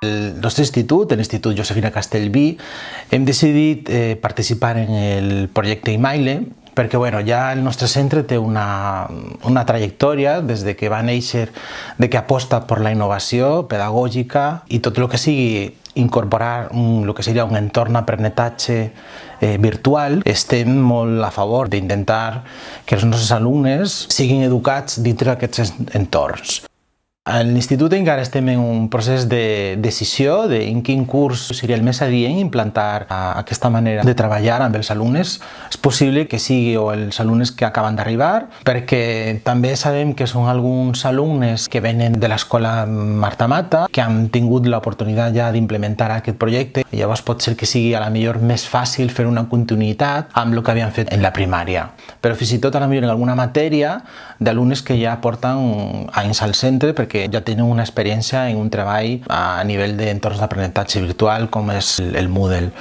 El nostre institut, l'Institut Josefina Castellví, hem decidit participar en el projecte Imaile perquè ja el nostre centre té una trajectòria des de que va néixer, de que aposta per la innovació pedagògica i tot el que sigui incorporar el que seria un entorn d'aprenentatge virtual. Estem molt a favor d'intentar que els nostres alumnes siguin educats dintre d'aquests entorns. A l'institut encara estem en un procés de decisió de en quin curs seria el més adient implantar aquesta manera de treballar amb els alumnes. És possible que sigui o els alumnes que acaben d'arribar, perquè també sabem que són alguns alumnes que venen de l'escola Marta Mata, que han tingut l'oportunitat ja d'implementar aquest projecte. Llavors pot ser que sigui a la millor més fàcil fer una continuïtat amb el que havien fet en la primària. Però fins i tot a la millor en alguna matèria d'alumnes que ja porten anys al centre perquè ja tenen una experiència en un treball a nivell d'entorns d'aprenentatge virtual com és el Moodle.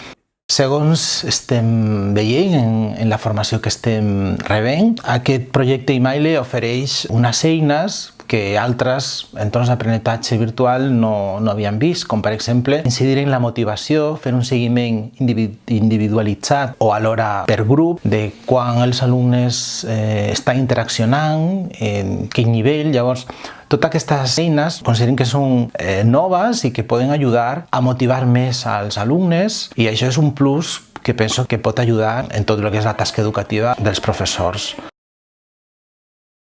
Segons estem veient en la formació que estem rebent, aquest projecte Imaile ofereix unes eines que altres entorns d'aprenentatge virtual no havien vist, com per exemple incidir en la motivació, fer un seguiment individualitzat o alhora per grup de quan els alumnes estan interaccionant, en quin nivell. Llavors, totes aquestes eines considerem que són noves i que poden ajudar a motivar més als alumnes, i això és un plus que penso que pot ajudar en tot el que és la tasca educativa dels professors.